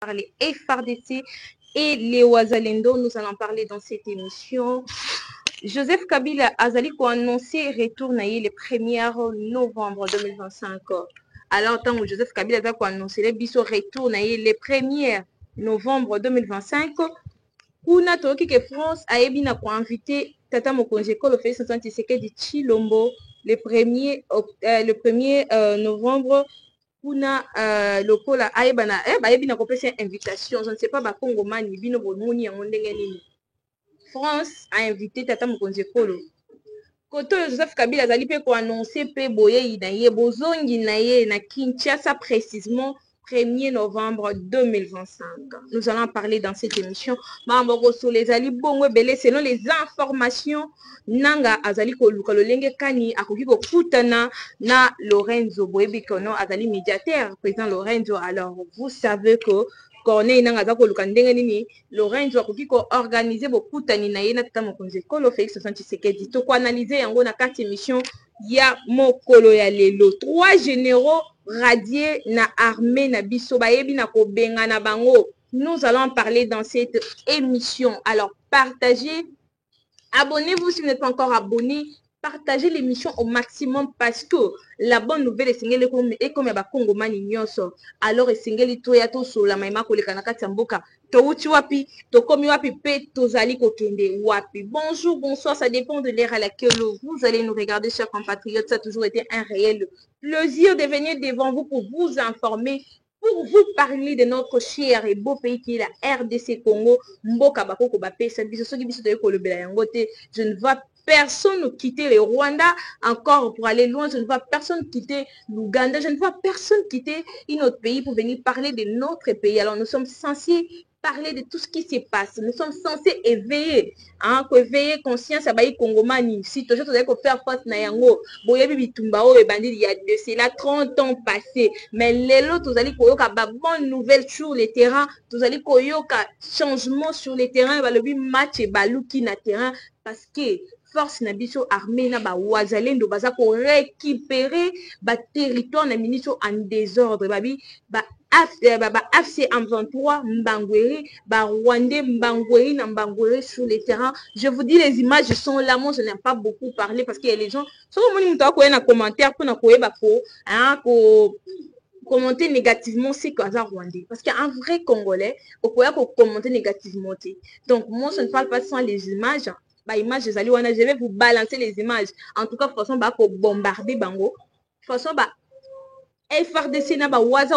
parler FRDC et les Ouazalendo. Nous allons parler dans cette émission. Joseph Kabila Azali a annoncé retour le 1er novembre 2025. Alors, tant que Joseph Kabila a annoncé le retour le 1er novembre 2025, kuna toki que France a invité Tata Mokonzi Ekolo Félix Antoine Tshisekedi Tshilombo le 1er novembre. Kuna lokola ayebana bayebina kopesa invitation, je ne sais pas ba Congomani bino bomoni yango ndenge nini. France a invité Tata Mokonzi Ekolo. Koto Joseph Kabila azali pe ko annoncer pe boye na ye bozongi na ye na Kinshasa précisément 1er novembre 2025. Nous allons parler dans cette émission. Mambo sur les ali bongo belé selon les informations nanga azali ko luka lolenge kani akoki ko kutana na Lorenzo Boyebikono azali médiateur président Lorenzo. Alors vous savez que Corneille nanga ko luka ndenge nini Lorenzo akoki ko organiser bokutani na ye na Tata Mokonzi Ekolo Félix Antoine Tshisekedi to ko analyser yango na carte émission ya mokolo ya lelo. 3 généraux radiés na armée na biso bayebi na ko benga na bango. Nous allons parler dans cette émission. Alors partagez, abonnez-vous si vous n'êtes pas encore abonné. Partagez l'émission au maximum parce que la bonne nouvelle est comme ba Congomani nyonso. Alors esengeli to ya to so la maima koleka na kati ya mboka. To uti wapi, to komi wapi pe tozali kokende wapi. Bonjour, bonsoir, ça dépend de l'ère à laquelle vous allez nous regarder, chers compatriotes. Ça a toujours été un réel plaisir de venir devant vous pour vous informer, pour vous parler de notre cher et beau pays qui est la RDC Congo. Mboka bakoko ba pesa biso soki biso to kolobela yango te. Je ne vois personne quitter le Rwanda encore pour aller loin. Je ne vois personne quitter l'Ouganda. Je ne vois personne quitter un autre pays pour venir parler de notre pays. Alors nous sommes censés parler de tout ce qui se passe. Nous sommes censés éveiller, éveiller conscience à Baï Congomani. Si tu as faire face na yango, boyebi bitumba o e bandit il y a de cela 30 ans passés. Mais les lots, vous allez koyoka ba bonne nouvelle sur le terrain. Vous allez koyoka changement sur le terrain. Ba lobi match et baluki na terrain parce que force na biso armée na ba Ouazalendo baza ko récupérer ba territoire na ministre en désordre babi ba AFC M23 Mbangweri, Rwandais Mbangweri, Mbangweri sur le terrain. Je vous dis, les images sont là. Moi, je n'aime pas beaucoup parler parce qu'il y a les gens. Soit un commentaire pour commenter négativement c'est quoi ça Rwandais. Parce qu'un vrai Congolais, on peut commenter négativement. Donc, moi, je ne parle pas sans les images. Je vais vous balancer les images. En tout cas, de toute façon, pour bombarder Bango. De toute façon, FRDC na ba waza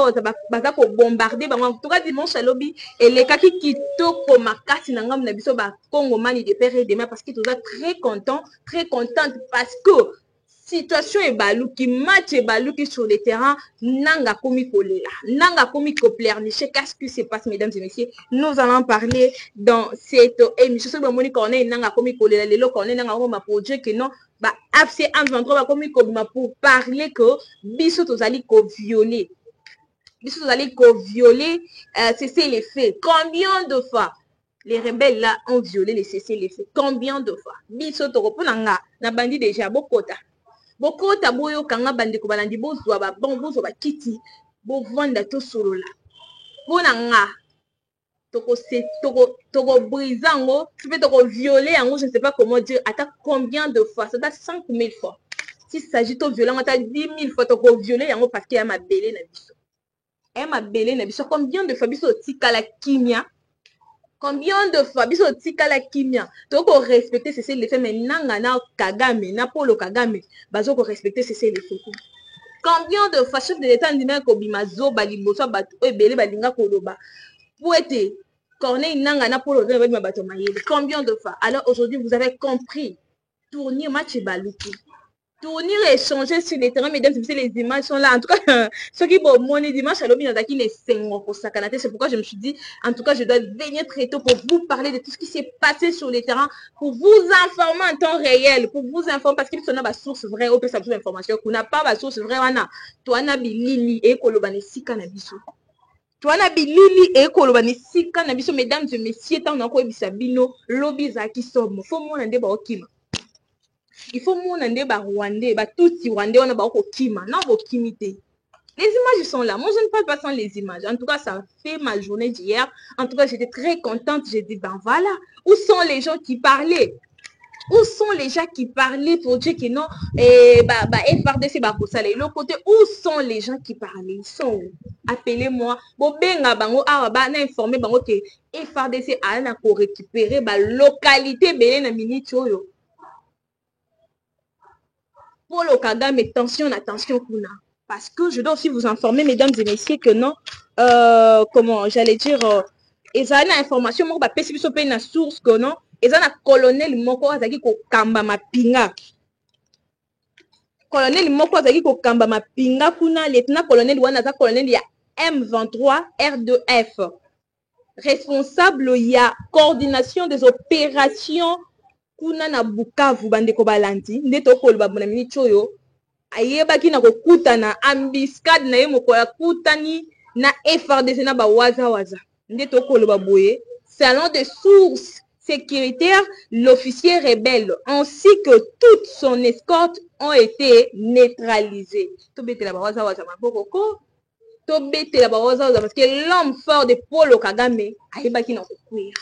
baza ko bombarder bango. En tout cas dimanche à lobby et les kaki kitoko makasi na ngam na biso ba Congomani de père et de mère parce que tous très contente parce que situation est baluki match est baluki sur le terrain nanga komi kolela nanga komi koplernicher. Qu'est-ce qui se passe mesdames et messieurs? Nous allons parler dans cette émission sur le moni corner nanga komi kolela lelo corner nanga ma projet que non ba AFC M23 komi kobima pour parler que biso tozali ko violer cesser les faits. Combien de fois les rebelles là ont violé les cesser les faits? Combien de fois biso to koponanga na bandi déjà bokota boyo kanga bandi ko balandi bozwa ba bon bozwa ba kiti bo vanda to solola ponanga toko brisango tu peux toko violer yango je ne sais pas comment dire à combien de fois ça date 5000 fois. S'il s'agit de violer on t'a 10 000 fois toko violer yango parce qu'il y a ma belé na biso. Combien de fois biso tika la kimia? Combien de fois biso tika la kimia toko respecter cesser les faits mais nanga na Kagame na Polo Kagame bazo ko respecter cesser les faits. Combien de fois chef de l'état ndina ko bimazo baliboso batu ebele balinga koloba pour être Corneille nanga na Polo Kagame bato mayele. Combien de fois? Alors aujourd'hui vous avez compris. Tournir match baluki. Tournir et échanger sur les terrains, mesdames et messieurs, les images sont là. En tout cas, ceux qui vont monter dimanche à l'objet les 5 mois pour sa canate. C'est pourquoi je me suis dit, en tout cas, je dois venir très tôt pour vous parler de tout ce qui s'est passé sur les terrains, pour vous informer en temps réel, pour vous informer, parce qu'il y a une source vraie, ou peut ça information, qu'on n'a pas de source vraie, toi, na bilili et kolobane si cannabis. Toi, na bilili et kolobane si cannabis, mesdames et messieurs, tant qu'on a bisabino, lobby zaki somme, faut mon ande ba okima. Il faut mon ande ba Rwandais, ba tout Rwandais on a ba okima, non okimité. Les images sont là. Moi, je ne parle pas sans les images. En tout cas, ça fait ma journée d'hier. En tout cas, j'étais très contente. J'ai dit, ben voilà, où sont les gens qui parlaient? Où sont les gens qui parlaient pour dire que non, FRDC, ça. Le côté, où sont les gens qui parlaient? Ils sont où? Appelez-moi. Bon, benga bango, na informé bango que FRDC a récupérer la localité belé na minute oyo. Pour le Kagame, attention, kuna. Parce que je dois aussi vous informer, mesdames et messieurs, que non, comment j'allais dire, ils ont une information, moi, bah, PCB paye une source, que non, ils ont un colonel moko azaki ko kamba mapinga. Colonel moko azaki ko kamba mapinga, kuna, lieutenant colonel wana za colonel ya M23 R2F. Responsable, il y a coordination des opérations, kuna na Bukavu, bandeko balandi, ndeto koloba bona mini choyo. Ayebaki na kokutana ambiscade na ye moko ya kutani na FRDC na waza ndeto koloba boye selon des sources sécuritaires l'officier rebelle ainsi que toute son escorte ont été neutralisés. Tobetela waza maboko ko tobetela waza parce que l'homme fort de Paul Kagame ayebaki na kokuya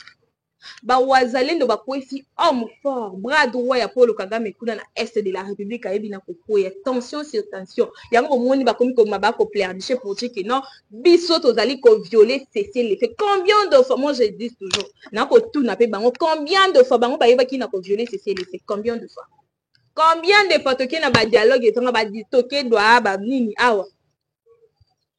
Bawazalendo bakwesi homme fort, bras droit ya Paul Kagame kuna na est de la République ayebi na kokoya tension sur tension. Yango moni bakomi ko mabako pleurnicher pour dire que non, biso tozali ko violer cesser les faits. Combien de fois moi je dis toujours, na ko tout na pe bango combien de fois bango bayeba ki na ko violer cesser les faits. Combien de fois? Combien de fois toke na ba dialogue et tonga ba toke doa ba nini awa.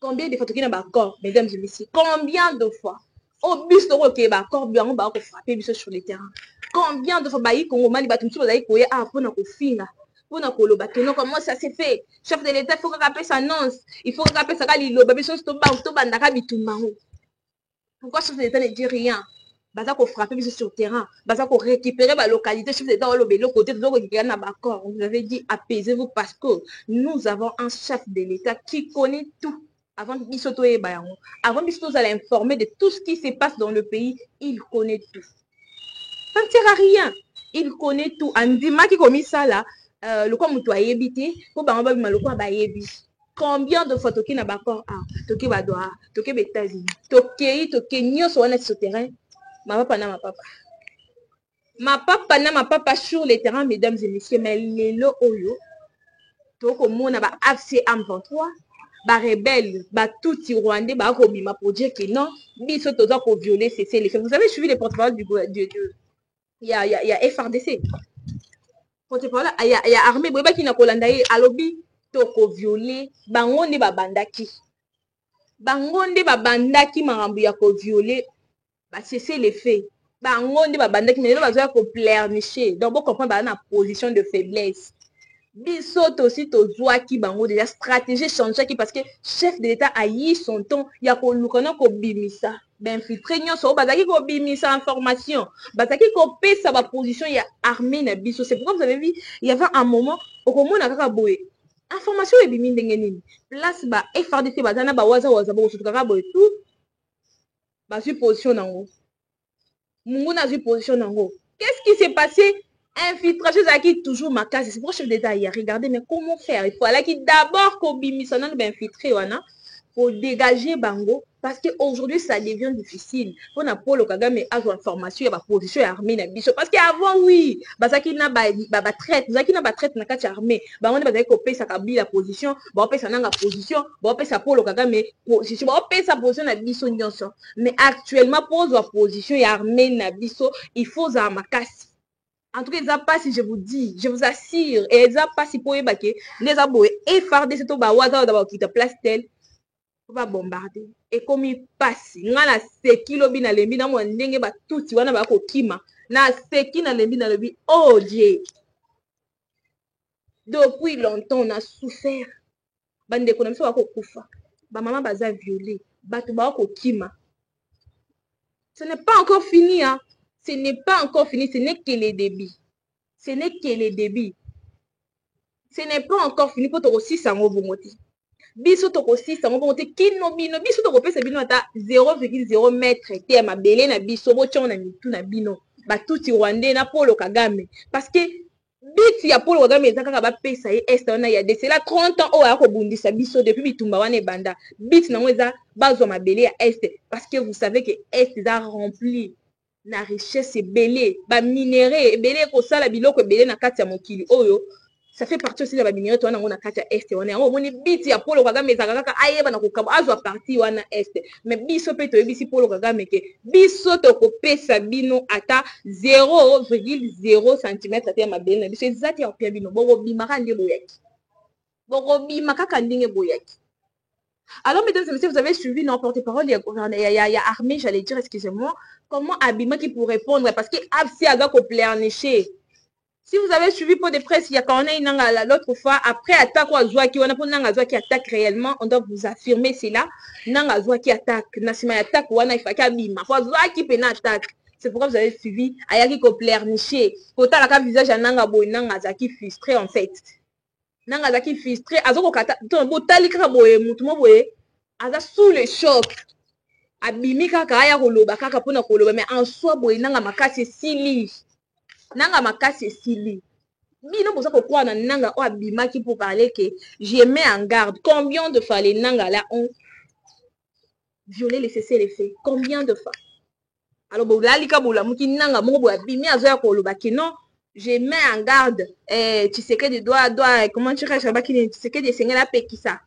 Combien de fois toke na ba corps, mesdames et messieurs? Combien de fois? Au bus de roquet, combien on va frapper sur le terrain. Combien de fois baï Congo Mali batumtu baï koye ah pour na kofinga pour na koloba que non comment ça s'est fait. Chef de l'État il faut rappeler sa annonce, il faut rappeler ça kali lo babi so to bandaka bitumbango. Pourquoi chef de l'État ne dit rien? Baza ko frapper sur le terrain, baza ko récupérer la localité chef de l'État au belo côté de l'autre qui na d'accord. Vous avez dit apaisez-vous parce que nous avons un chef de l'État qui connaît tout. Avant Bisoto et Bayango, avant Bisoto allait informer de tout ce qui se passe dans le pays, il connaît tout. Ça ne sert à rien. Il connaît tout. Andima qui commis ça là, le quoi moutou a yébité, pour Bamba Maloko a yébi. Combien de fois Toki n'a pas encore Toki Badoa, Toki Betazini, Toki, Nyo sur un terrain, ma papa n'a ma papa. Ma papa n'a ma papa sur les terrains, mesdames et messieurs, mais les lo oyo, Toko Mona ba FCM 23. Ba rebelle, ba tout Rwandais, ba robima pour dire que non, biso toza ko violer cesser les faits. Vous avez suivi les porte-parole il y a FRDC. Porte-parole, il y a armée, boba ki na kolanda ye alobi to ko violer, bangonde ba bandaki. Bangonde ba bandaki marambu ya ko violer, ba cesser les faits. Bangonde ba bandaki mais ba zo ko pleurnicher. Donc vous comprenez ba na position de faiblesse. Bisot aussi tozwaki bango déjà stratégie changer parce que chef de l'État a eu son ton ya ko lukana ko bimisa ben filtré nyonso bazaki ko bimisa information bazaki ko pesa ba position ya armée na biso. C'est pourquoi vous avez vu il y avait un moment au komona kaka boye information e bimi ndenge nini place ba FRDC bazana ba waza ba so kaka boye tout ba position nango mungu na position nango. Qu'est-ce qui s'est passé? Infiltration qui toujours ma case. C'est pour chef d'État hier. Regardez, mais comment faire? Il faut aller qui d'abord qu'on bimisonne ben infiltrer pour dégager Bango parce qu'aujourd'hui ça devient difficile. On a Paul Kagame a une information, il y a une position armée na biso parce qu'avant oui, basaki na ba traite, basaki na ba traite na kati armée. Ba on bazaki ko pesa kabila position, ba on pesa nanga position, ba on pesa Paul Kagame position, ba on pesa position na biso nyonso. Mais actuellement pour la position armée na biso, il faut za makasi. En tout cas, ils ont pas si je vous dis, je vous assure, et ils ont pas si pour y baquer, les aboués et farder c'est au bas d'abord qui te place tel, on va bombarder. Et comme il passe, il y a 7 kilos bina lembi na mo ndenge ba tout tu wana ba ko kima na 7 kina lembi na lebi. Oh Dieu. Depuis longtemps on a souffert. Bande ko na biso ba ko kufa. Ba maman baza violé, ba to ba ko kima. Ce n'est pas encore fini hein. Ce n'est pas encore fini, ce n'est que les débits. Ce n'est que les débits. Ce n'est pas encore fini pour te aussi ça ngobongoti. Biso to aussi ça ngobongoti kino bino biso to kopesa bino ata 0,0 mètre te ma belé na biso bo tchona mitu na bino. Ba tuti Rwandais na Paul Kagame parce que Biti ya Paul Kagame ezaka ba pesa ye est on a ya de cela 30 ans o ya ko bundisa biso depuis bitumba wana banda. Biti nango eza bazwa mabele ya est parce que vous savez que est est rempli na richesse ebele ba minerais ebele ko sala biloko ebele na kati ya mokili oyo. Ça fait partie aussi de la minerais to na kati ya est wana. Yango moni biti ya Paul Kagame ezaka kaka ayeba na kokaba azwa parti wana est. Mais biso pe to ebisi Paul Kagame ke biso to ko pesa bino ata 0,0 cm ata ya mabele na biso ezati ya pia bino boko bimaka nde boyaki. Boko bimaka kaka ndenge boyaki. Alors, mesdames et messieurs, vous avez suivi nos porte-parole, il y a Armé, j'allais dire, excusez-moi, comment Abima qui pour répondre, parce que Absi Aga ko pleurnicher. Si vous avez suivi pour des presse, il y a quand on a l'autre fois, après attaque ou Azoua qui, on a pour Nangazoua qui attaque réellement, on doit vous affirmer cela. Nangazoua qui attaque, Nassima attaque ou Anaïfa qui abima. Faut Azoua qui peut attaque. C'est pourquoi vous avez suivi Ayaki ko pleurnicher. Kota la visage à Nangabo, Nangaza qui frustré en fait. Nanga qui frustré azoko kata botali kaka boye mutu mo boye aza sous le choc abimi kaka aya koloba kaka pona koloba mais en soi boye nanga makasi esili bino boza kokwa na nanga o abimaki pour parler que je mets en garde combien de fois les nanga là ont violé les cessez-le-feu combien de fois alors bolali ka bola muki nanga mo boye abimi azoya koloba que non. Je mets en garde, tu sais que tu dois, comment tu restes là-bas, tu sais que tu sais que la Pekisa.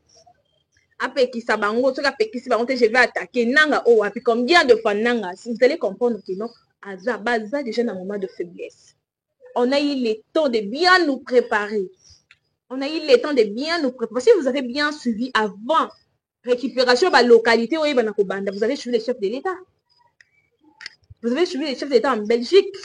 A Pekisa, bango, tu as Pekisa, bango, je vais attaquer. Nanga, oh, et puis combien de fois Nanga, si vous allez comprendre que non, Aza, Baza, déjà dans un moment de faiblesse. On a eu le temps de bien nous préparer. On a eu le temps de bien nous préparer. Si vous avez bien suivi avant récupération de la localité, vous avez suivi les chefs de l'État. Vous avez suivi les chefs d'État en Belgique.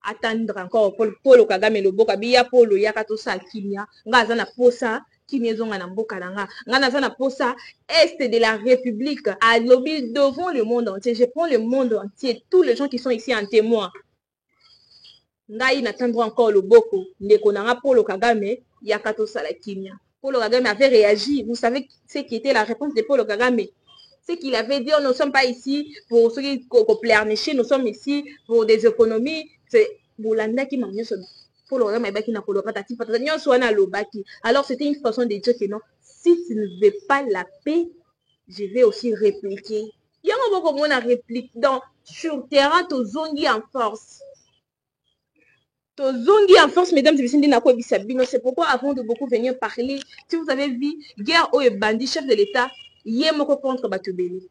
Attendre encore Paul Kagame loboka biya Paul yakato sa kimia ngaza na posa kimia zonga na mboka nanga ngana na posa est de la République à lobby devant le monde entier. Je prends le monde entier, tous les gens qui sont ici en témoin. Ngai n'attendre encore loboko ndeko nanga Paul Kagame yakato sa la kimia. Paul Kagame avait réagi. Vous savez ce qui était la réponse de Paul Kagame? C'est qu'il avait dit, nous ne sommes pas ici pour ceux qui pleurnicher, nous sommes ici pour des économies. C'est Boulanda qui m'a mis sur pour le Kagame qui n'a pas le patati patati. Alors c'était une façon de dire que non, si tu ne veux pas la paix, je vais aussi répliquer. Il y a un moment où on a répliqué dans sur terrain, tu zongi en force. Zongi en force, mesdames et messieurs, c'est pourquoi avant de beaucoup venir parler, si vous avez vu, guerre au bandit, chef de l'État, Yemoko contre Batubeli.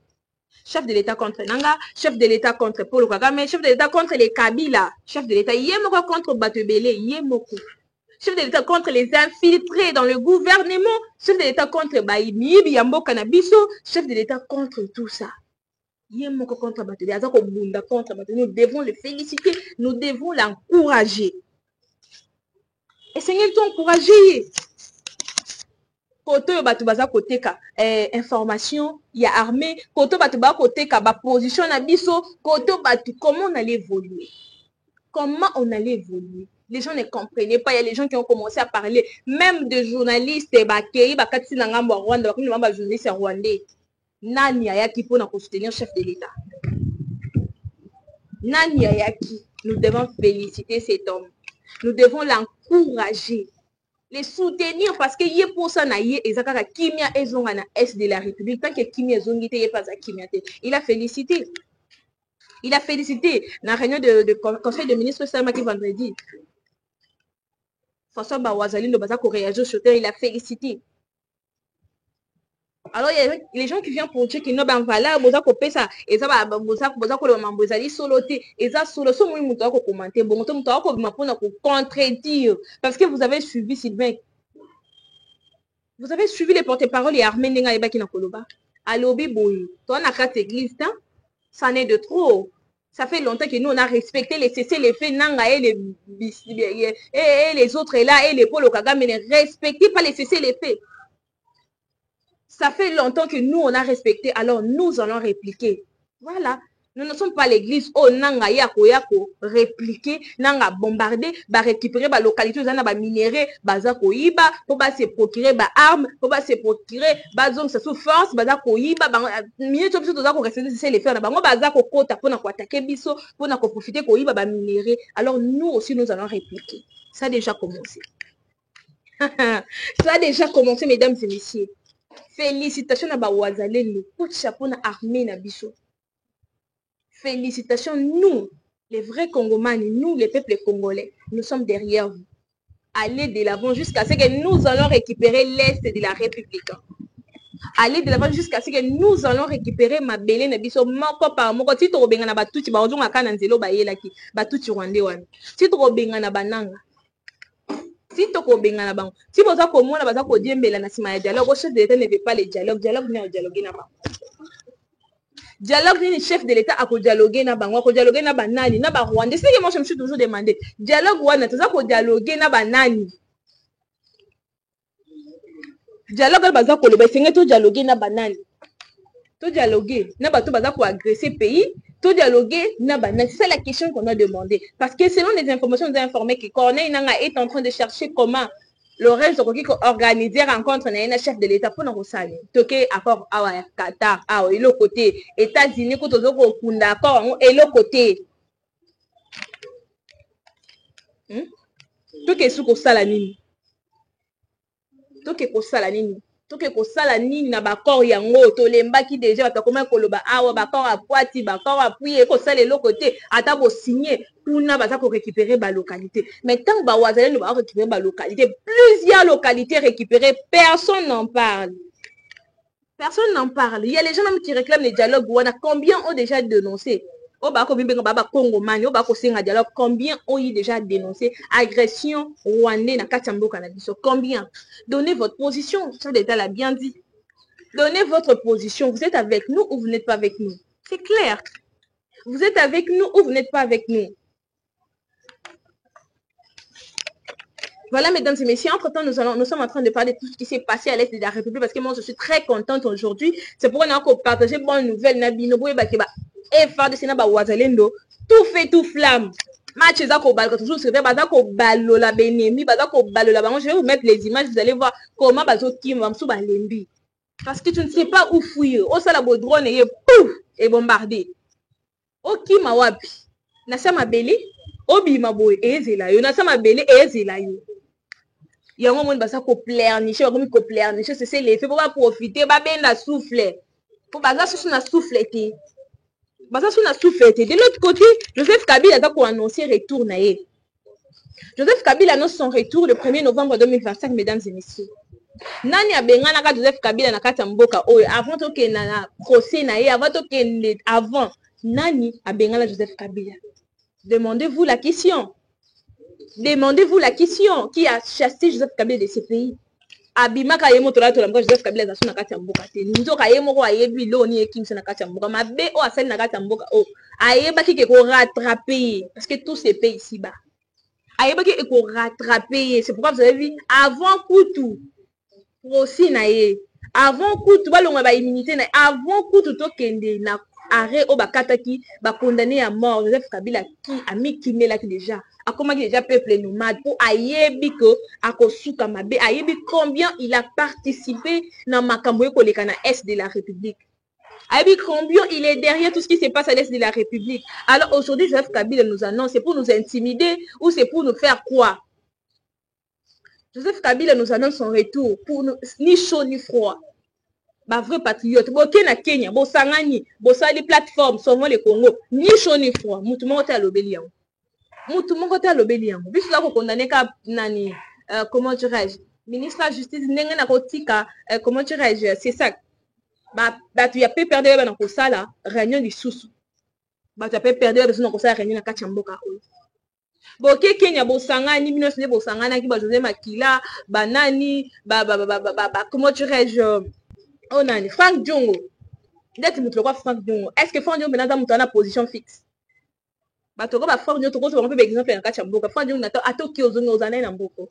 Chef de l'État contre Nanga, chef de l'État contre Paul Kagame, chef de l'État contre les Kabila, chef de l'État Yemoko contre Batubeli, Yemoko. Chef de l'État contre les infiltrés dans le gouvernement, chef de l'État contre Baïmi, Biyambo Kanabiso, chef de l'État contre tout ça. Yemoko contre Batubeli, Azako Bunda contre Batubeli. Nous devons le féliciter, nous devons l'encourager. Et Seigneur, t'encourager. Koto batu baza koteka information ya armée, koto batu ba koteka ba position na biso, koto batu comment on allait évoluer. Comment on allait évoluer. Les gens ne comprenaient pas, il y a les gens qui ont commencé à parler même de journalistes ba kei ba katsi na ngambo Rwanda, ba kuma ba journalistes rwandais. Nani ayaki pour na soutenir chef de l'État. Nani ayaki, nous devons féliciter cet homme. Nous devons l'encourager. Les soutenir parce que yé pour ça na yé ezaka kimia ezonga na est de la République tant que kimia ezongite yé pas à kimia te. Il a félicité na réunion de conseil de ministres samedi vendredi. François Bawazali no baza ko réagir sur terre, il a félicité. Alors il y a les gens qui viennent pour dire que non ben voilà boza ko pesa ezaba boza ko le mambo ezali soloté eza solo so moi muto ko commenter bon muto ko bima pona ko contredire parce que vous avez suivi Sylvain. Vous avez suivi les porte-parole et Armé Nenga Ebaki na Koloba. À l'Obi Boy, toi na carte église, ça n'est de trop. Ça fait longtemps que nous on a respecté les cessez-le-feu Nanga et les autres là et les Paul Kagame mais ne respectez pas les cessez-le-feu. Ça fait longtemps que nous, on a respecté, alors nous allons répliquer. Voilà. Nous ne sommes pas l'église. Oh, nanga yako yako, répliquer, nanga bombarder, ba récupérer ba localité, ba minerais, baza ko iba, pour ba se procurer ba armes, pour ba se procurer ba zone sous force, baza ko iba, ba mieux tout ça ko rester c'est les faire na bango baza ko kota pour na ko attaquer biso, pour na ko profiter ko iba ba minerais. Alors nous aussi nous allons répliquer. Ça a déjà commencé. Ça a déjà commencé, mesdames et messieurs. Félicitations à Bawazalendo. Coup de chapeau à l'armée na biso. Félicitations, nous, les vrais Congomans, nous, les peuples congolais, nous sommes derrière vous. Allez de l'avant jusqu'à ce que nous allons récupérer l'Est de la République. Allez de l'avant jusqu'à ce que nous allons récupérer ma belle na biso moko par moko. Si tu rebenga na batuti ba ozonga kana nzelo ba yelaki batuti rwandais wana. Si tu rebenga na bananga. Si tu rebenga na bango. Si boza komona baza ko diembela na sima ya dialogue, au chef de l'État ne veut pas le dialogue. Dialogue ni dialogue na ba. Dialogue ni chef de l'État a ko dialoguer na bango, ko dialoguer na banani, na ba rwandais. C'est que moi je me suis toujours demandé. Dialogue wana toza ko dialoguer na banani. Dialogue baza ko loba senga to dialoguer na banani. To dialoguer na bato baza ko agresser pays, to dialoguer na banani. C'est ça la question qu'on a demandé. Parce que selon les informations, nous a informé que Corneille Nanga est en train de chercher comment le reste de organiser rencontre na chef de l'État pour nous saluer. Toké accord à Qatar, à l'autre côté, États-Unis ko tozo ko kunda accord et l'autre côté. Toké suko sala nini? Toké ko sala nini? Toké ko sala nini na bakor yango tolembaki déjà batakoma koloba awa bakor a poati bakor a puye ko sala l'autre côté ata bo signer pour na baza ko récupérer ba localité. Mais tant ba wazalé va récupérer ba localité, plusieurs localités récupérées, personne n'en parle. Personne n'en parle. Il y a les gens même qui réclament les dialogues. Combien ont déjà dénoncé? Combien ont déjà dénoncé agression rwandaise na Katambo Canabiso? Combien? Donnez votre position. Ça l'État l'a bien dit. Donnez votre position. Vous êtes avec nous ou vous n'êtes pas avec nous? C'est clair. Vous êtes avec nous ou vous n'êtes pas avec nous? Voilà, mesdames et messieurs, entre-temps, nous sommes en train de parler de tout ce qui s'est passé à l'Est de la République parce que moi, je suis très contente aujourd'hui. C'est pourquoi nous avons partagé une bonne nouvelle. Tout fait, tout flamme. Match je vais vous mettre les images, vous allez voir comment parce que tu ne sais pas où fouiller. Au salabo drone et bombardé. Au kima wapi. Nasa mabeli, obi maboy et zelayo. Nasa mabeli et zelayo. Il y a un moment où ça ko pleurnicher, ko pleurnicher, c'est l'effet pour profiter, ba ben la souffler. Pour baza sous na souffleté. Baza sous na souffleté. De l'autre côté, Joseph Kabila a annoncé retour naé. Joseph Kabila annonce son retour le 1er novembre 2025, mesdames et messieurs. Nani a bengana ka Joseph Kabila na kata mboka oyo avant to ke na procès naé, avant nani a bengana Joseph Kabila. Demandez-vous la question. Demandez-vous la question. Qui a chassé Joseph Kabila de ce pays? Abima Kayemo Tola Joseph Kabila Zasu Nakati Mboka. Nzo Kayemo Ayebi Lo ni Ekim Nakati Mboka. Mabe o Asel Nakati Mboka. O Ayeba qui ko rattraper. Parce que tous ces pays ici-bas. Ayeba qui ko rattraper. C'est pourquoi vous avez vu avant Koutou. Procès nae. Avant Koutou balonga ba immunité na. Avant Koutou to kende na arrêt au bakataki ba condamné à mort Joseph Kabila qui a mis Kimela qui déjà a comment déjà peuple nomade pour ayebi que akosuka mabe ayebi combien il a participé dans makambo koleka na est de la République. Ayebi combien il est derrière tout ce qui se passe à l'est de la République. Alors aujourd'hui Joseph Kabila nous annonce, c'est pour nous intimider ou c'est pour nous faire quoi? Joseph Kabila nous annonce son retour pour nous, ni chaud ni froid. Ba vrai patriote boke na Kenya bo sangani bo sali plateforme sauvons le Congo ni chaud ni froid mutu moko ta lobeli yango mutu moko ta lobeli yango biso la ko condamner ka nani comment dirais-je ministre de la justice ndenge na kotika comment dirais-je c'est ça ba tu ya pe perdre ba na ko sala réunion lisusu ba tu ya pe perdre ba na ko sala réunion na kati mboka oyo boke Kenya bo sangani bino se bo sangana ki ba José Makila ba nani ba comment dirais-je oh nani Frank Diongo d'être mutu quoi Frank Diongo est-ce que Frank Diongo maintenant mutu na position fixe ba to ko ba Frank Diongo to ko so ba exemple en kacha mboka Frank Diongo na atoki ozongo ozana na mboko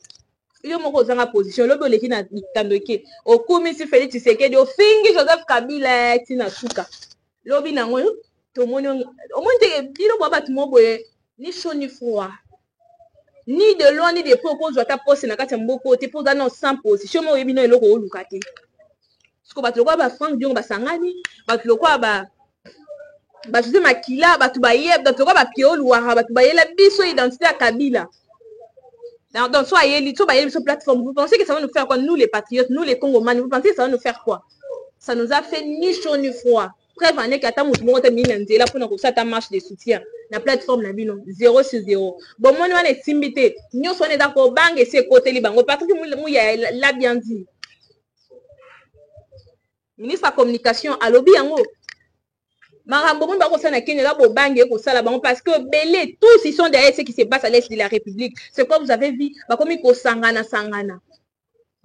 yo moko ozanga position lobo leki na tandoke okumi si Félix Tshisekedi ofingi Joseph Kabila tina suka lobi na ngo to moni au moins te bino ba batu mo boye ni chaud ni froid ni de loin ni de près ko zo ta poste na kacha mboko te poza na sans position mo yebino eloko olukate. Parce que batuloko ba Frank Diongo basangani batuloko ba José Makila batu ba yeb batuloko ba Pierre Louara batu ba yela biso identité ya Kabila Donc, soit sur plateforme, vous pensez que ça va nous faire quoi? Nous, les patriotes, nous, les Congomans, vous pensez que ça va nous faire quoi? Ça nous a fait ni chaud ni froid. Preuve en est qu'à ta mouche, là pour nous ta marche de soutien. La plateforme, la bino, 0 sur 0. Bon, moi, nous, on est simbité. Nous, on est d'accord, bang, et c'est côté liban. Au patron, il l'a bien dit. Ministre de la communication, à lobby, en haut. Parce que belé, tous ils sont derrière ce qui se passe à l'est de la République. C'est quoi vous avez vu? Sangana.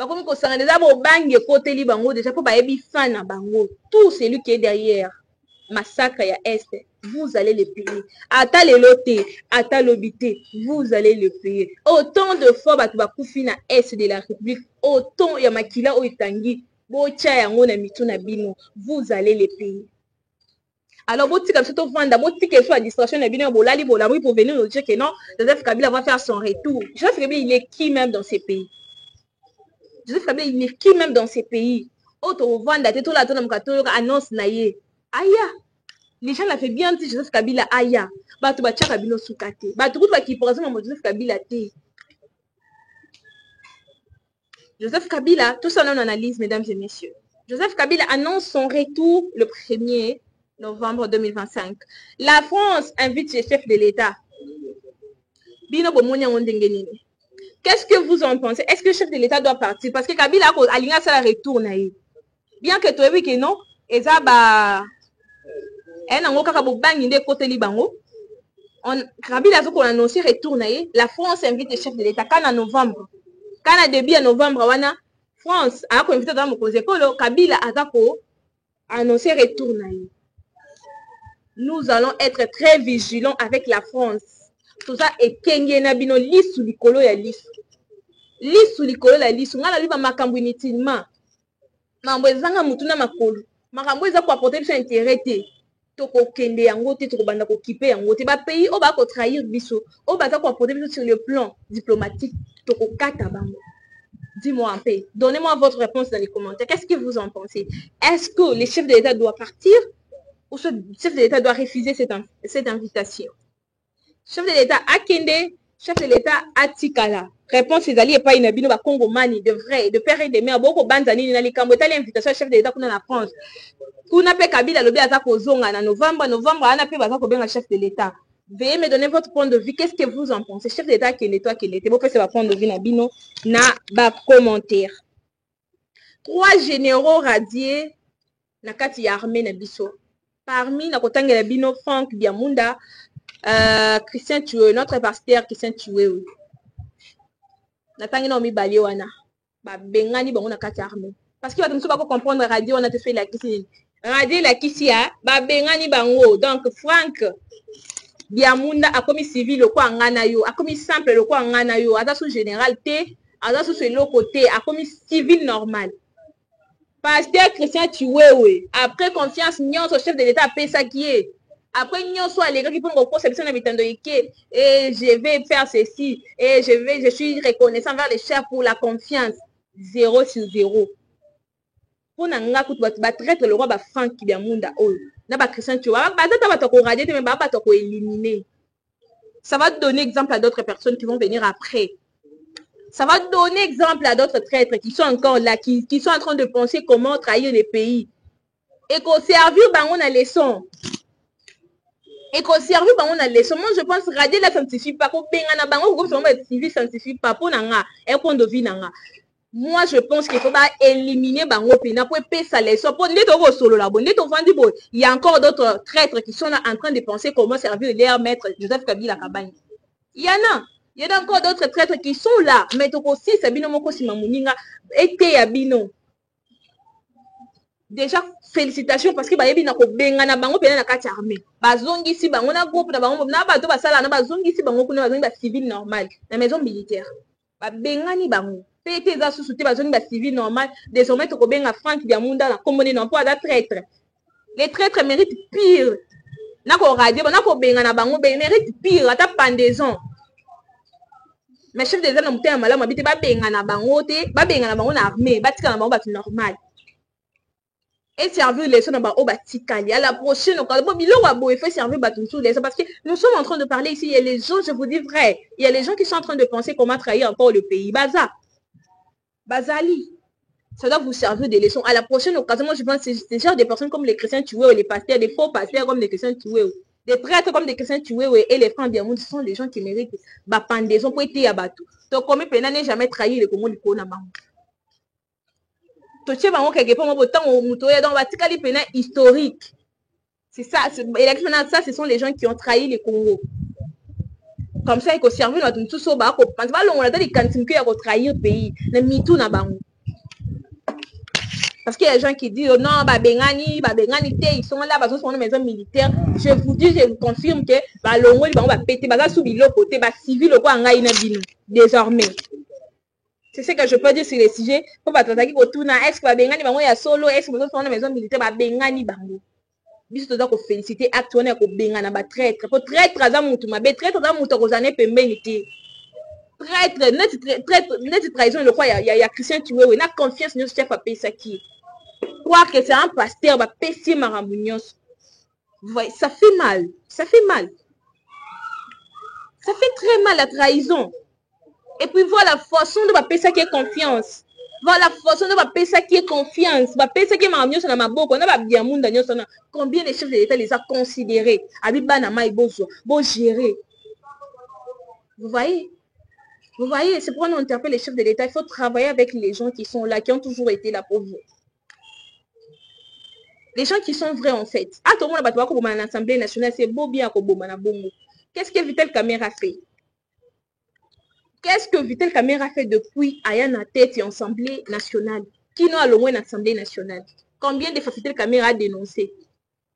Déjà pour tout celui qui est derrière massacre à Est, vous allez le payer. Ata le loté, ata l'obité, vous allez le payer. Autant de fois à Est de la République, autant ya makila oitangi, vous allez le payer. Alors, vous dites que soit distraction pour venir nous dire que non, Joseph Kabila va faire son retour. Joseph Kabila, il est qui même dans ces pays? Joseph Kabila, il est qui même dans ces pays? Autre vendre tout la annonce naïe. Aya. Les gens l'ont fait bien dire Joseph Kabila aya. Batu ba tchaka bino soukate. Batu ba qui présente Joseph Kabila té. Joseph Kabila, tout ça on analyse, mesdames et messieurs. Joseph Kabila annonce son retour le 1er novembre 2025. La France invite les chefs de l'État. Qu'est-ce que vous en pensez? Est-ce que le chef de l'État doit partir? Parce que Kabila a ça retourne. Bien que tu aies vu que non, et ça, Kabila a annoncé retourne. La France invite les chefs de l'État. Quand en novembre, quand en début en novembre, France a invité dans mon Kabila a annoncé retourne. Nous allons être très vigilants avec la France. Tout ça est Kenya Nabino lisu likolo ya lisu. Lisu likolo la lisu. Ngala liba makambo inutilement. Mambo ezanga mutuna makolo. Makambo eza ko apporter son intérêt te. Toko kende yango te toko banda ko kipe yango te. Ba pays o ba ko trahir biso. O ba ta ko apporter sur le plan diplomatique. Toko kata bango. Dis-moi un peu. Donnez-moi votre réponse dans les commentaires. Qu'est-ce que vous en pensez? Est-ce que les chefs de l'État doivent partir? Ou ce chef de l'État doit refuser cette invitation? Chef de l'État Akende, chef de l'État Atikala. Réponse Césali et pas inabino ba Congo Mani, de vrai, de père et de mère, beaucoup banzani na likambo tali invitation chef de l'État kuna na France. Kuna pe Kabila lobi aza ko zonga na novembre ana pe baza ko benga chef de l'État. Veuillez me donner votre point de vue. Qu'est-ce que vous en pensez? Chef de l'État Akende, toi Akende, te bo pese ba point de vue na bino na ba commentaire. 3 généraux radiés na kati ya armée na biso. Parmi na kotanga la bino Franck Biamunda, Christian Tué, notre pasteur Christian Tué. Natangi na mi bali wana. Ba bengani bango na kati armée. Parce que bato pas comprendre radio on a te fait la kisi. Radio la kisi ya ba bengani bango. Donc Franck Biamunda a commis civil le quoi ngana yo, a commis simple le quoi ngana yo, ata sous général T, ata sous le côté, a commis civil normal. Pasteur Christian Tué, après confiance, nion au chef de l'État paie ça qui est. Après nion soit les gars qui font une conception de et je vais faire ceci et je suis reconnaissant vers les chefs pour la confiance. 0 sur 0. Pour n'anga coup ba traître le roi ba Franck Biamunda na ba Christian Tué, ba tata ba to radier mais ba to éliminer. Ça va donner exemple à d'autres personnes qui vont venir après. Ça va donner exemple à d'autres traîtres qui sont encore là, qui sont en train de penser comment trahir les pays. Et qu'au servir, on a leçon. Et qu'au servir, on a leçon. Moi, je pense que radier la scientifique pas. Civil scientifique pas pour nanga. Et qu'on devine nanga. Moi, je pense qu'il faut pas éliminer bango pina pour payer sa leçon. Pour les taureaux solo là, bon, les taureaux bon. Il y a encore d'autres traîtres qui sont là en train de penser comment servir leur maître Joseph Kabila Kabanyi. Il y en a. Il y a encore d'autres traîtres qui sont là. Mais aussi, c'est bino moko simamuninga et abino. Déjà, félicitations parce que bayebi na ko benga na bango pena na kati armée. Bazongi si bango na groupe na bango na bato basala na bazongi si bango kuna bazongi ba civil normal na maison militaire. Ba benga ni bango. Pété za sous-souté bazongi ba civil normal. Désormais to ko benga Franck Biamunda na commune non pas da traître. Les traîtres méritent pire. Na ko radio na ko benga na bango méritent pire ata pendaison. Mais chef des armes ont malamu habité ba benga na bango te ba benga na bango na armée ba tika na bango ba normal. et servir les gens dans Batikali. À la prochaine occasion, il faut servir les gens parce que nous sommes en train de parler ici. Il y a les gens, je vous dis vrai, il y a les gens qui sont en train de penser comment trahir encore le pays. Bazali. Ça doit vous servir des leçons. À la prochaine occasion, moi je pense que c'est genre des personnes comme les chrétiens tués ou les pasteurs, des faux pasteurs comme les chrétiens tués, des prêtres comme des chrétiens tués et les frères bien, ce sont les gens qui méritent la pendaison pour être abattus. Donc, comme il n'a jamais trahi le Congo du Kona. Historique. C'est ça, ça, ce sont les gens qui ont trahi le Congo. Comme ça, il faut servir notre tout ça. On a des cantines qui ont trahi le pays. Parce qu'il y a des gens qui disent, oh non, Bengani, ils sont là, ils sont dans les maisons militaires. Je vous dis, je vous confirme que l'Ongo, on va péter, sous le côté, civil, désormais. C'est ce que je peux dire sur les sujets. Pour attaquer autour de est-ce que Bengani, il y a solo, est-ce que ils sont dans les maisons militaires, Bengani, bango. Biso toza ko féliciter acte wana ko bengana ba traître ko traître za mutu mabe traître za mutu ko zané pembeni te traître net trahison le quoi il y a Christian tué oui na confiance nous chef a payé ça qui croire que c'est un pasteur va pécier marambunios. Vous voyez, ça fait mal, ça fait mal, ça fait très mal la trahison. Et puis voilà la façon de payer ça qui est confiance. Voilà la façon de payer ça qui est confiance. Payer ça qui est marambunios na maboko na ba bien munda nyoso na combien les chefs de l'État les a considérés abiba na mai bozo bon gérer. Vous voyez? Vous voyez, c'est pourquoi on interpelle les chefs de l'État. Il faut travailler avec les gens qui sont là, qui ont toujours été là pour vous. Les gens qui sont vrais en fait. Ah, tout le monde a battu à l'Assemblée nationale, c'est beau bien à Bongo. Qu'est-ce que Vitel Caméra fait? Qu'est-ce que Vitel Caméra fait depuis Ayana Tête et Assemblée nationale? Qui n'a au moins l'Assemblée nationale? Combien de fois Vitel Caméra a dénoncé?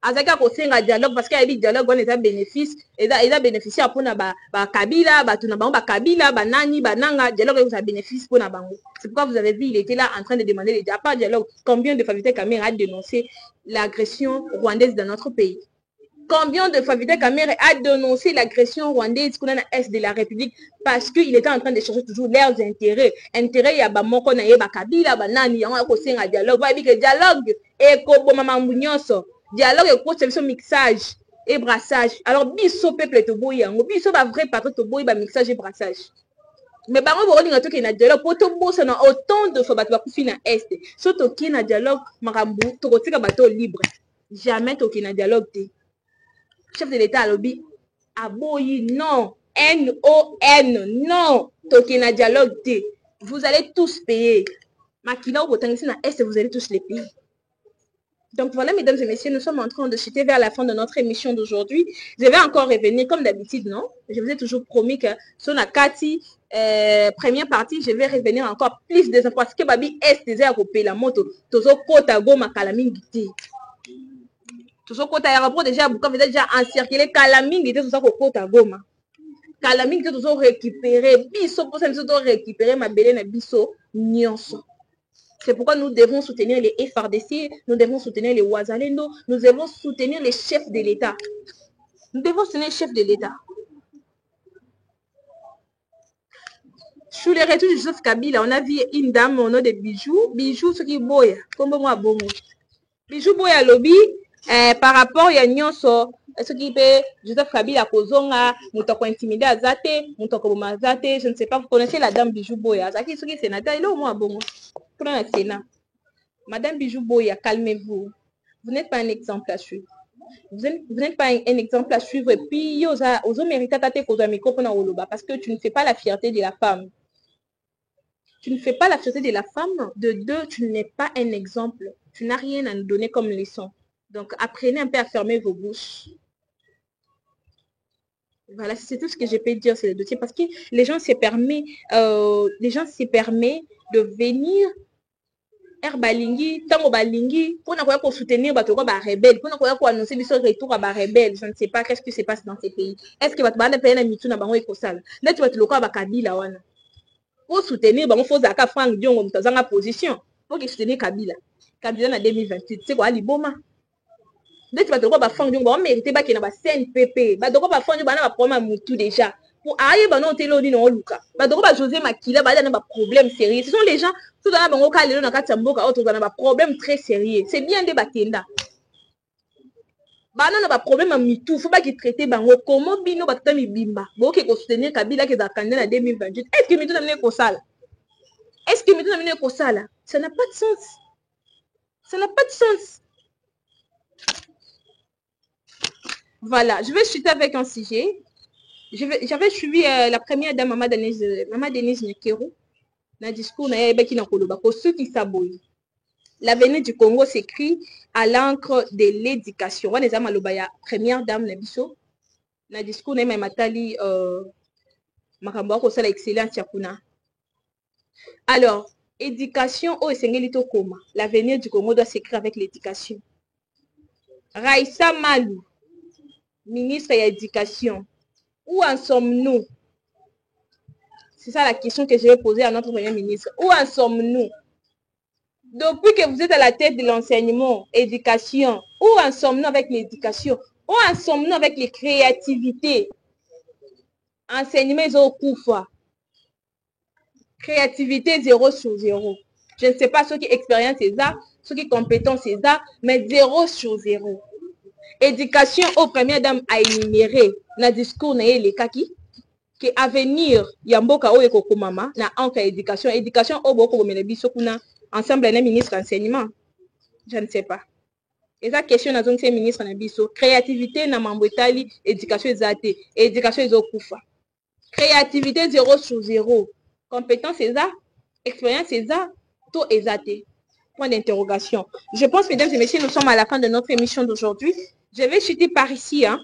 Azaka ko senga dialogue parce qu'il y a dit dialogue on est bénéfice et a bénéficié pour na ba Kabila ba tuna ba Kabila ba nani ba nanga dialogue vous a bénéfice pour na bango. C'est pourquoi vous avez vu il était là en train de demander les pas dialogue. Combien de fois Vitel Caméra a dénoncé l'agression rwandaise dans notre pays? Combien de fois Vitel Caméra a dénoncé l'agression rwandaise qu'on a dans l'Est de la République parce qu'il était en train de chercher toujours leurs intérêts. Intérêt, il y a ba moko na ye ba Kabila ba nani ya ko senga dialogue. Vous voyez que dialogue et ko bo mama mbunyoso. Dialogue et quoi, c'est mixage et brassage. Alors, biso peuple to boy yango, biso ba vrai patron to boy ba mixage et brassage. Mais par exemple, on a dit na dialogue pour to boss na autant de fois bato ba kufi na est. Surtout qui na dialogue marambu to kotika bato libre. Jamais to ki na dialogue te. Chef de l'État lobby aboyi non, N-O-N non, to ki na dialogue te. Vous allez tous payer. Makina ou ici na est, vous allez tous les payer. Donc voilà, mesdames et messieurs, nous sommes en train de chuter vers la fin de notre émission d'aujourd'hui. Je vais encore revenir comme d'habitude, non? Je vous ai toujours promis que sur la Cathy, première partie, je vais revenir encore plus des infos. Parce que Babi est des airs au pays, la moto. Tozo kota goma kalamingiti. Tozo kota aéroport déjà, vous avez déjà encirculé kalamingiti, tozo kota goma. Kalamingiti, tozo récupérer, biso, pour ça, nous devons récupérer ma belle na biso, nyonso. C'est pourquoi nous devons soutenir les FRDC, nous devons soutenir les Ouazalendo, nous devons soutenir les chefs de l'État. Nous devons soutenir les chefs de l'État. Sous les retours de Joseph Kabila, on a vu une dame au nom de Bijou. Bijou, ce qui est boya. Comme moi, bon. Bijou boya lobby, par rapport à Nyonso, ce qui peut Joseph Kabila Kozonga, Moutoko intimidé à Zate, Moutoko Mazate, je ne sais pas, vous connaissez la dame Bijou boya. Zaki, ce qui est sénateur, il est au moins bon. Madame Bijou Boya, calmez-vous. Vous n'êtes pas un exemple à suivre. Vous n'êtes pas un exemple à suivre. Et puis, vous méritez parce que tu ne fais pas la fierté de la femme. Tu ne fais pas la fierté de la femme. De deux, tu n'es pas un exemple. Tu n'as rien à nous donner comme leçon. Donc, apprenez un peu à fermer vos bouches. Voilà, c'est tout ce que je peux dire sur le dossier. Parce que les gens se permettent de venir balingi tango balingi pour na ko soutenir bato ko ba rebelle pour na ko annoncer biso retour à ba rebelle. Je ne sais pas qu'est-ce qui se passe dans ces pays. Est-ce que bato ba na payer na mitu na bango ekosala net bato loko ba Kabila wana pour soutenir bango faut zaka Frank Diongo mutazanga position pour que soutenir Kabila na 2028 c'est quoi liboma net bato loko ba Frank Diongo ba mérité ba ki na ba CNPP bato ko ba Frank Diongo ba na ba problème mutu déjà pour aïe bah non télé on luka bah donc bah José Makila bah dans un problème sérieux. Ce sont les gens tout dans la bango kalelo na katamboka autre dans un problème très sérieux. C'est bien de batenda. Bah non ba problème mitou faut pas qu'il traiter bango comment bino batata mibimba. Bon qui soutenir Kabila qui est candidat en 2028. Est-ce que mitou na mine ko sala? Est-ce que mitou na mine ko sala? Ça n'a pas de sens. Ça n'a pas de sens. Voilà, je vais chuter avec un sujet. J'avais suivi la première dame, Maman Denise Nekero, dans le discours pour ceux qui s'abonnent. L'avenir du Congo s'écrit à l'encre de l'éducation. On est la première dame, dans le discours, on Matali, Makambo, ko sala excellence yakuna. Alors, éducation, oh, c'est koma. L'avenir du Congo doit s'écrire avec l'éducation. Raissa Malou, ministre de l'Éducation. Où en sommes-nous? C'est ça la question que je vais poser à notre Premier ministre. Où en sommes-nous? Depuis que vous êtes à la tête de l'enseignement, éducation, où en sommes-nous avec l'éducation? Où en sommes-nous avec les créativités? Enseignement, ils ont coup. Créativité 0 sur 0. Je ne sais pas ce qui expérience c'est ça, ce qui compétence c'est ça, mais 0 sur 0. Éducation aux premières dames à énumérer dans le discours les kaki que avenir yamboka o ekoko mama na anka éducation au boko mena biso kuna ensemble na ministre enseignement. Je ne sais pas. Et ça question na zonke ministre na biso créativité na mambwetali éducation ezate éducation ezokufa. Créativité 0 sur 0. Compétence c'est ça, expérience c'est ça, tout ezate. Point d'interrogation. Je pense, mesdames et messieurs, nous sommes à la fin de notre émission d'aujourd'hui. Je vais chuter par ici, hein.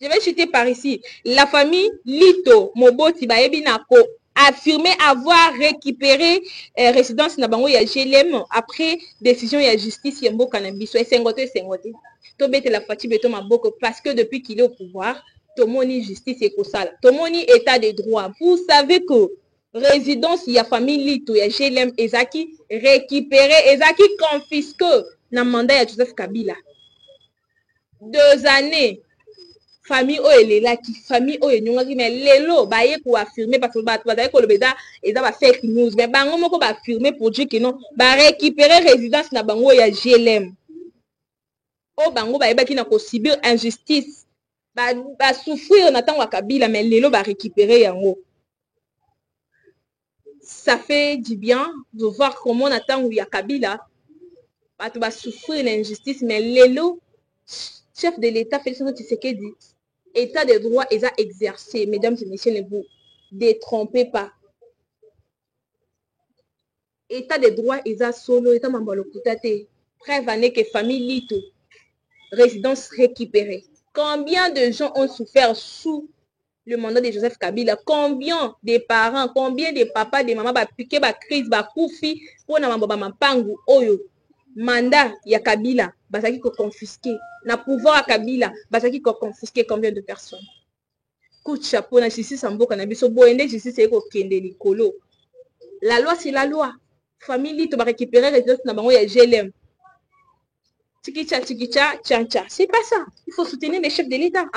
Je vais chuter par ici. La famille Lito Moboti Baebinako affirmé avoir récupéré résidence Nabango ya GLM après décision ya justice Yambo Cannabis. Et Sengote. Tobete la Fati Beto Maboko parce que depuis qu'il est au pouvoir, Tomoni justice et Kosala. Tomoni état de droit. Vous savez que résidence ya famille Lito ya GLM Ezaki récupéré, Ezaki confisqué na mandat ya Joseph Kabila. 2 années. Famille o elela qui famille o enyongaki mais lelo baye ko affirmer parce que bazali ko lobeza eza ba fake news mais bango moko ba affirmer pour dire que non ba récupérer résidence na bango ya GLM o bango ba yebaki na ko subir injustice ba souffrir na tango Kabila mais lelo ba récupérer yango. Ça fait du bien de voir comment na tango ya Kabila ba souffrir l'injustice mais lelo chef de l'État Félix Tshisekedi état de droit est à exercer. Mesdames et messieurs, ne vous détrompez pas. État de droit est à solo, état mambalo kutate. Preuve année que famille Lito, résidence récupérée. Combien de gens ont souffert sous le mandat de Joseph Kabila? Combien de parents, combien de papas, de mamans, piqué, crise, koufi, pour na mambaba mapangu, oyo. Mandat ya Kabila, basaki ko confisqué. Na pouvoir à Kabila, basaki ko confisqué combien de personnes? Coup de chapeau na justice en boka na biso boende justice eko kende likolo. La loi c'est la loi. Famille Lito va récupérer résidence na bango ya GLM. Tikicha tchancha. C'est pas ça. Il faut soutenir les chefs de l'État.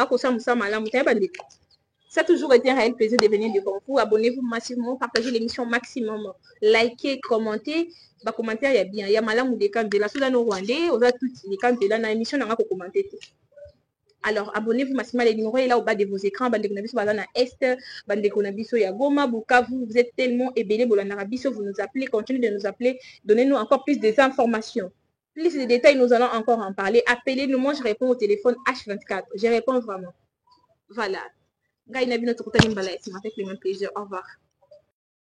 Ça a toujours été un réel plaisir de venir devant vous. Abonnez-vous massivement, partagez l'émission maximum, likez, commentez. Bah, commentaire, il y a bien. Il y a malam ou des candidats. Là, nos Rwandais, on a tous les candidats dans l'émission, on a commenté. Alors, abonnez-vous massivement. Les numéros là au bas de vos écrans. Bandekonabiso, Bazana Est, Bandekonabiso, Yagoma, Bukavu. Vous êtes tellement ébélés, Bolanabiso, vous nous appelez, continuez de nous appeler. Donnez-nous encore plus d'informations. Plus de détails, nous allons encore en parler. Appelez-nous, moi je réponds au téléphone H24. Je réponds vraiment. Voilà. Gaïna Bino Tokotani Mbala, c'est ma fait le même plaisir. Au revoir.